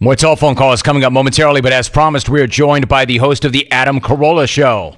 More telephone calls coming up momentarily, but as promised, we are joined by the host of the Adam Carolla Show.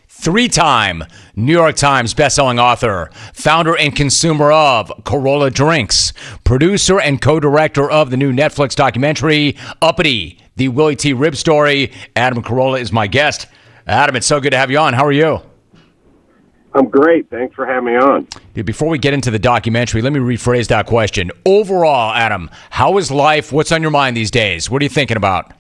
Three-time New York Times bestselling author, founder and consumer of Carolla Drinks, producer and co-director of the new Netflix documentary, Uppity, the Willy T rib story. Adam Carolla is my guest. Adam, it's so good to have you on. How are you? I'm great. Thanks for having me on. Dude, before we get into the documentary, let me rephrase that question. Overall, Adam, how is life? What's on your mind these days? What are you thinking about?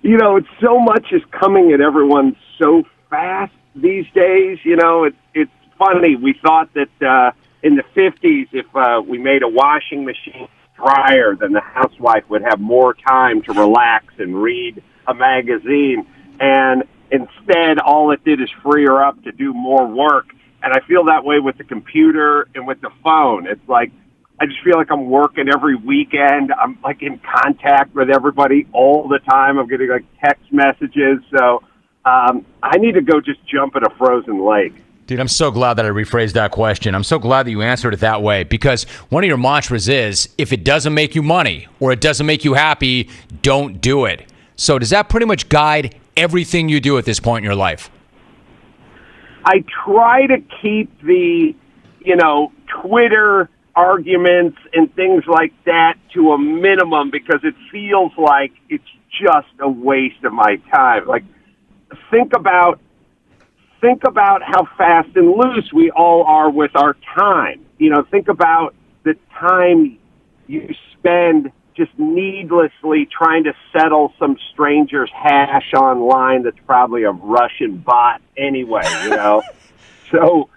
It's so much is coming at everyone so fast these days. It's funny. We thought that in the 50s, if we made a washing machine dryer, then the housewife would have more time to relax and read a magazine. And instead, all it did is free her up to do more work. And I feel that way with the computer and with the phone. It's like, I just feel like I'm working every weekend. I'm like in contact with everybody all the time. I'm getting like text messages. So I need to go just jump in a frozen lake. Dude, I'm so glad that I rephrased that question. I'm so glad that you answered it that way, because one of your mantras is, if it doesn't make you money or it doesn't make you happy, don't do it. So does that pretty much guide everything you do at this point in your life? I try to keep the, Twitter arguments and things like that to a minimum, because it feels like it's just a waste of my time. Like, think about how fast and loose we all are with our time. Think about the time you spend just needlessly trying to settle some stranger's hash online that's probably a Russian bot anyway, So,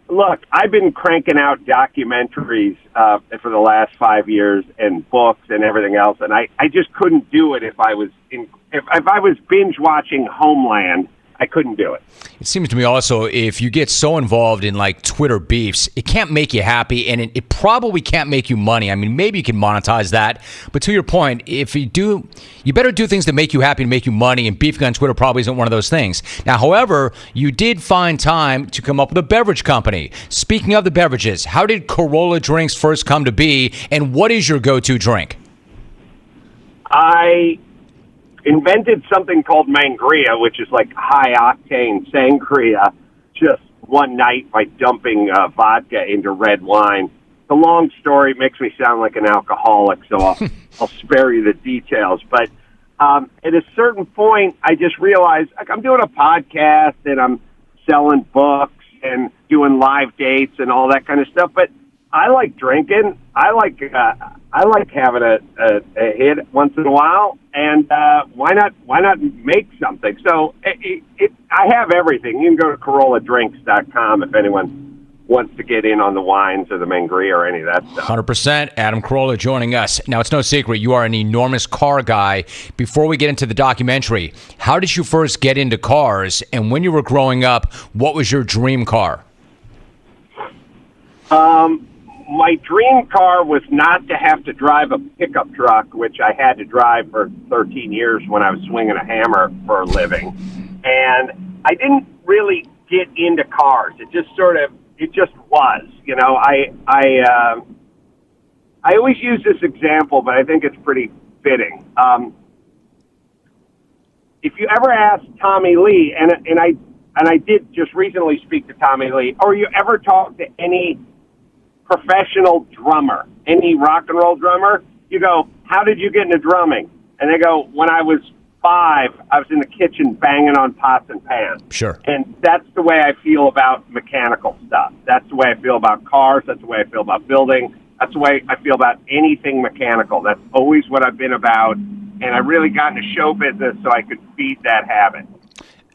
look, I've been cranking out documentaries for the last 5 years and books and everything else, and I just couldn't do it if I was binge watching Homeland. I couldn't do it. It seems to me also, if you get so involved in like Twitter beefs, it can't make you happy, and it probably can't make you money. I mean, maybe you can monetize that, but to your point, if you do, you better do things that make you happy and make you money, and beefing on Twitter probably isn't one of those things. Now, however, you did find time to come up with a beverage company. Speaking of the beverages, how did Carolla Drinks first come to be, and what is your go-to drink? I invented something called Mangria, which is like high-octane sangria, just one night by dumping vodka into red wine. It's a long story. It makes me sound like an alcoholic, so I'll spare you the details. But at a certain point, I just realized, like, I'm doing a podcast and I'm selling books and doing live dates and all that kind of stuff, but I like drinking. I like having a hit once in a while, and why not make something? So I have everything. You can go to CarollaDrinks.com if anyone wants to get in on the wines or the Mangria or any of that stuff. 100%. Adam Carolla joining us. Now, it's no secret you are an enormous car guy. Before we get into the documentary, how did you first get into cars? And when you were growing up, what was your dream car? My dream car was not to have to drive a pickup truck, which I had to drive for 13 years when I was swinging a hammer for a living. And I didn't really get into cars. It just was, I always use this example, but I think it's pretty fitting. If you ever ask Tommy Lee, and I did just recently speak to Tommy Lee, or you ever talk to any professional drummer, any rock and roll drummer, you go, how did you get into drumming? And they go, when I was 5, I was in the kitchen banging on pots and pans. Sure. And that's the way I feel about mechanical stuff. That's the way I feel about cars. That's the way I feel about building. That's the way I feel about anything mechanical. That's always what I've been about. And I really got into show business so I could feed that habit.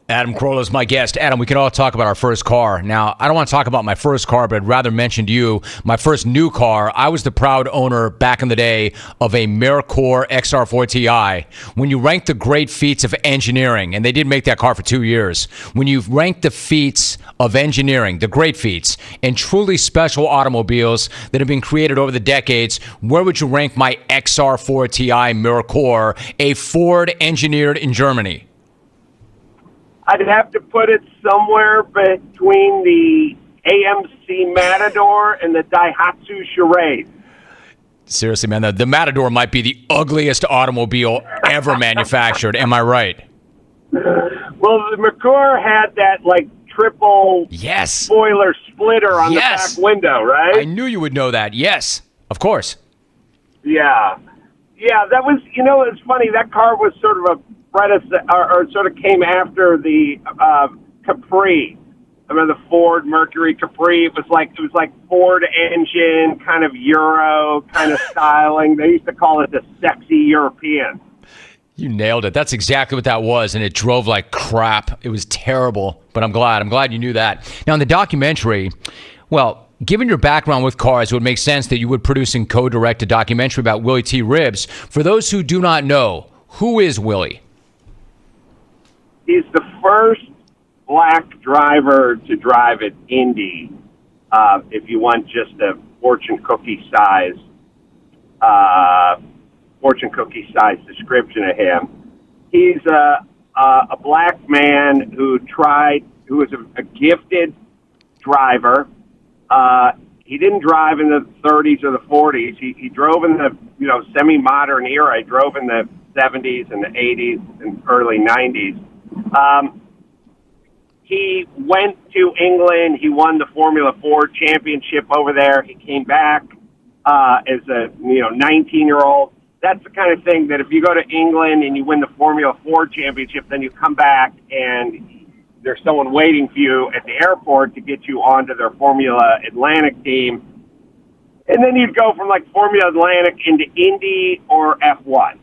Adam Carolla is my guest. Adam, we can all talk about our first car. Now, I don't want to talk about my first car, but I'd rather mention to you my first new car. I was the proud owner back in the day of a Mercor XR4 Ti. When you rank the great feats of engineering, and they did make that car for 2 years, when you rank the feats of engineering, the great feats, and truly special automobiles that have been created over the decades, where would you rank my XR4 Ti Mercor, a Ford engineered in Germany? I'd have to put it somewhere between the AMC Matador and the Daihatsu Charade. Seriously, man, the Matador might be the ugliest automobile ever manufactured. Am I right? Well, the McClure had that like triple spoiler splitter on the back window, right? I knew you would know that. Yes, of course. Yeah, that was. It's funny. That car was sort of a predecessor, or sort of came after the Capri. I remember the Ford Mercury Capri. It was like Ford engine, kind of Euro kind of styling. They used to call it the sexy European. You nailed it. That's exactly what that was, and it drove like crap. It was terrible, but I'm glad you knew that. Now, in the documentary, well, given your background with cars, it would make sense that you would produce and co-direct a documentary about Willy T. Ribbs. For those who do not know, who is Willy? He's the first black driver to drive at Indy. If you want just a fortune cookie size description of him, he's a black man who was a gifted driver. He didn't drive in the 30s or the 40s. He drove in the semi-modern era. He drove in the 70s and the 80s and early 90s. He went to England. He won the Formula Ford championship over there. He came back as a 19-year-old. That's the kind of thing that if you go to England and you win the Formula Ford championship, then you come back and there's someone waiting for you at the airport to get you onto their Formula Atlantic team. And then you'd go from like Formula Atlantic into Indy or F1.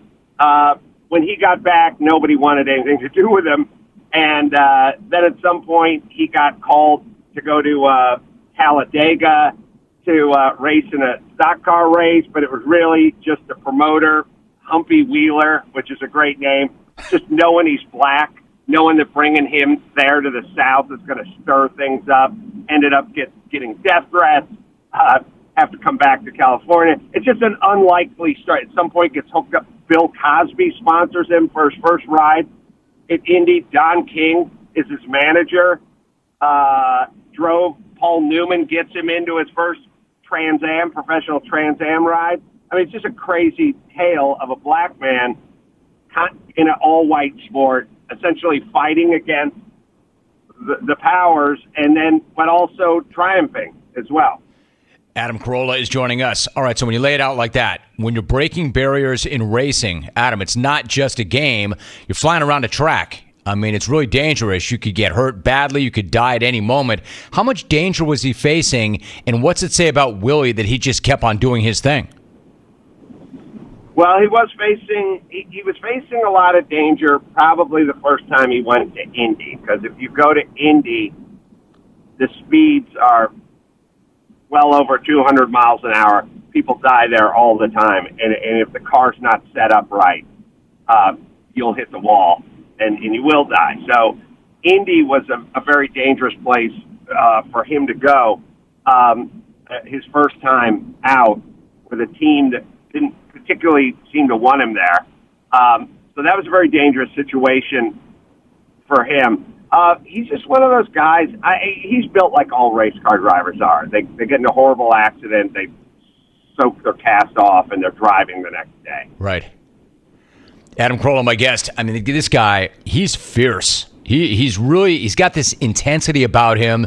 When he got back, nobody wanted anything to do with him. And then at some point, he got called to go to Talladega to race in a stock car race, but it was really just a promoter, Humpy Wheeler, which is a great name, just knowing he's black, knowing that bringing him there to the South is going to stir things up, ended up getting death threats, have to come back to California. It's just an unlikely start. At some point, gets hooked up. Bill Cosby sponsors him for his first ride at Indy. Don King is his manager. Paul Newman gets him into his first professional Trans Am ride. I mean, it's just a crazy tale of a black man in an all-white sport, essentially fighting against the powers, but also triumphing as well. Adam Carolla is joining us. All right, so when you lay it out like that, when you're breaking barriers in racing, Adam, it's not just a game. You're flying around a track. I mean, it's really dangerous. You could get hurt badly. You could die at any moment. How much danger was he facing, and what's it say about Willy that he just kept on doing his thing? Well, he was facing a lot of danger probably the first time he went to Indy, because if you go to Indy, the speeds are well over 200 miles an hour. People die there all the time, and if the car's not set up right, you'll hit the wall, and you will die. So Indy was a very dangerous place for him to go. His first time out with a team that didn't particularly seem to want him there. So that was a very dangerous situation for him. He's just one of those guys. He's built like all race car drivers are. They get in a horrible accident, they soak their cast off, and they're driving the next day. Right. Adam Carolla, my guest. I mean, this guy, he's fierce. He's got this intensity about him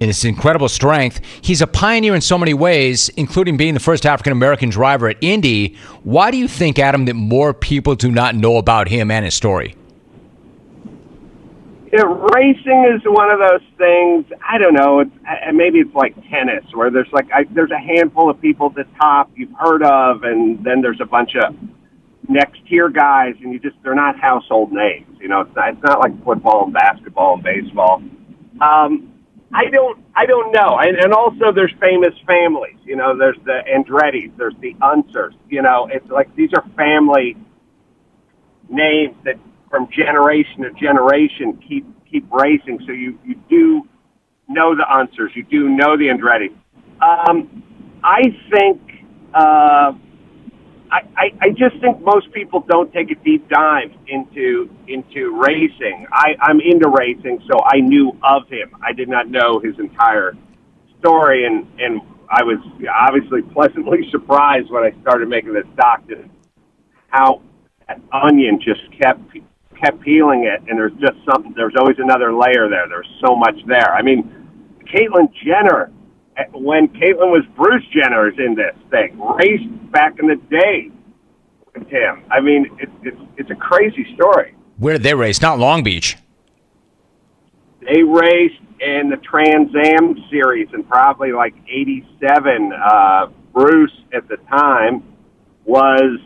and this incredible strength. He's a pioneer in so many ways, including being the first African-American driver at Indy. Why do you think, Adam, that more people do not know about him and his story? Racing is one of those things, I don't know, maybe it's like tennis, where there's a handful of people at the top you've heard of, and then there's a bunch of next tier guys, and they're not household names. It's not like football and basketball and baseball. I don't know. And also there's famous families. There's the Andretti's, there's the Unsers. It's like these are family names that from generation to generation keep racing. So you do know the Unsers, you do know the Andretti's. I think I just think most people don't take a deep dive into racing. I'm into racing, so I knew of him. I did not know his entire story, and I was obviously pleasantly surprised when I started making this doc, just how that onion just kept peeling it, and there's always another layer there. There's so much there. I mean, Caitlyn Jenner, when Caitlyn was Bruce Jenner's in this thing, raced back in the day with him. I mean, it's a crazy story. Where did they race? Not Long Beach. They raced in the Trans Am series in probably like 87. Bruce at the time was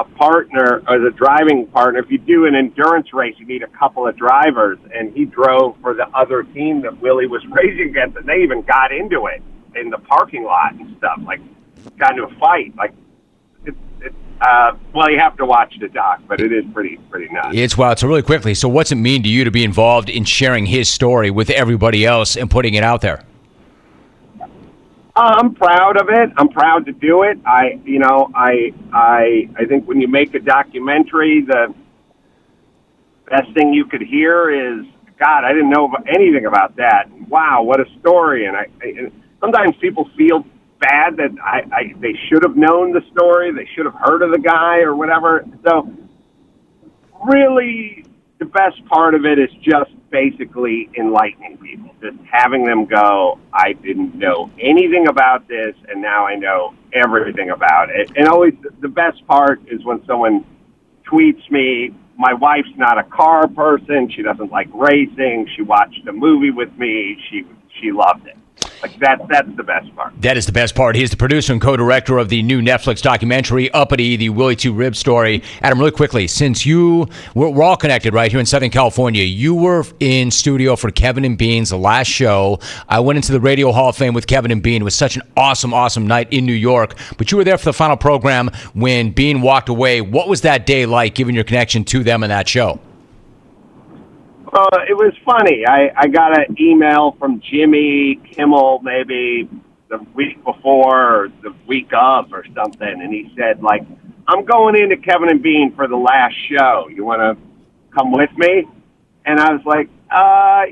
a partner, or the driving partner. If you do an endurance race, you need a couple of drivers, and he drove for the other team that Willie was racing against, and they even got into it in the parking lot and stuff, like got into a fight. Like, well, you have to watch the doc, but it is pretty nuts. It's wild. So really quickly, so what's it mean to you to be involved in sharing his story with everybody else and putting it out there? I'm proud of it. I'm proud to do it. I think when you make a documentary, the best thing you could hear is, God, I didn't know anything about that. Wow, what a story. And sometimes people feel bad that they should have known the story. They should have heard of the guy or whatever. So really, the best part of it is just basically enlightening people, just having them go, I didn't know anything about this, and now I know everything about it. And always the best part is when someone tweets me, my wife's not a car person, she doesn't like racing, she watched a movie with me, she loved it. Like that's the best part. That is the best part. He's the producer and co-director of the new Netflix documentary, Uppity, the Willy T rib story. Adam, really quickly, since we're all connected right here in Southern California, you were in studio for Kevin and Bean's last show. I went into the Radio Hall of Fame with Kevin and Bean. It was such an awesome night in New York. But you were there for the final program when Bean walked away. What was that day like, given your connection to them in that show? It was funny. I got an email from Jimmy Kimmel maybe the week before or the week of or something, and he said, like, I'm going into Kevin and Bean for the last show. You want to come with me? And I was like,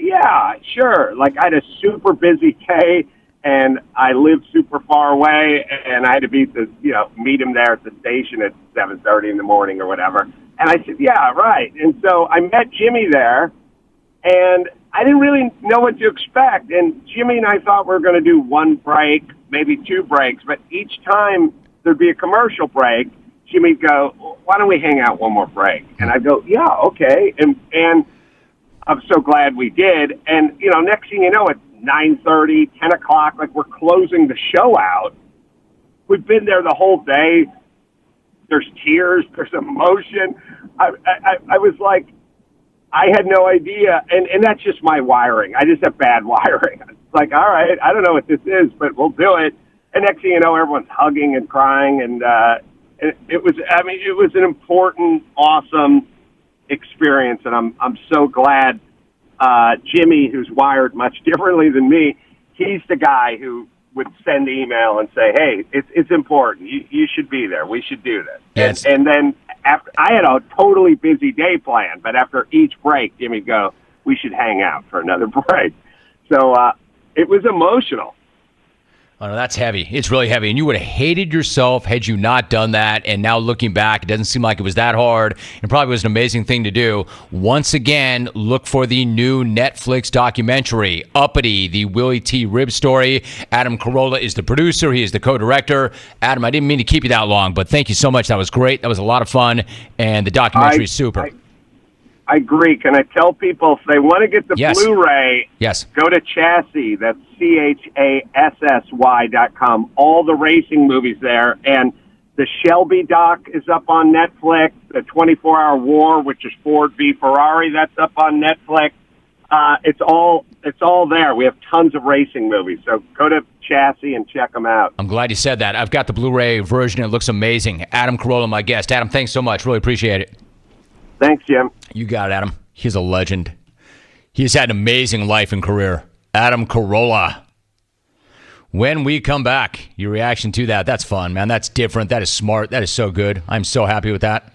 yeah, sure. Like, I had a super busy day, and I lived super far away, and I had to meet him there at the station at 7:30 in the morning or whatever. And I said, yeah, right. And so I met Jimmy there. And I didn't really know what to expect. And Jimmy and I thought we were going to do one break, maybe two breaks. But each time there'd be a commercial break, Jimmy'd go, why don't we hang out one more break? And I'd go, yeah, okay. And I'm so glad we did. And, next thing you know, it's 9:30, 10 o'clock, like we're closing the show out. We've been there the whole day. There's tears. There's emotion. I was like, I had no idea, and that's just my wiring. I just have bad wiring. It's like, all right, I don't know what this is, but we'll do it. And next thing you know, everyone's hugging and crying, and it was an important, awesome experience, and I'm so glad Jimmy, who's wired much differently than me, he's the guy who would send email and say, hey, it's important. You should be there. We should do this. Yes. And then after, I had a totally busy day planned, but after each break, Jimmy'd go, we should hang out for another break. So it was emotional. Oh, no, that's heavy. It's really heavy. And you would have hated yourself had you not done that. And now looking back, it doesn't seem like it was that hard. It probably was an amazing thing to do. Once again, look for the new Netflix documentary, Uppity, the Willy T rib story. Adam Carolla is the producer. He is the co-director. Adam, I didn't mean to keep you that long, but thank you so much. That was great. That was a lot of fun. And the documentary is super. I agree. Can I tell people if they want to get the Blu-ray, go to Chassis. That's CHASSY.com. All the racing movies there. And the Shelby doc is up on Netflix. The 24-Hour War, which is Ford v. Ferrari, that's up on Netflix. It's all there. We have tons of racing movies. So go to Chassis and check them out. I'm glad you said that. I've got the Blu-ray version. It looks amazing. Adam Carolla, my guest. Adam, thanks so much. Really appreciate it. Thanks, Jim. You got it, Adam. He's a legend. He's had an amazing life and career. Adam Carolla. When we come back, your reaction to that, that's fun, man. That's different. That is smart. That is so good. I'm so happy with that.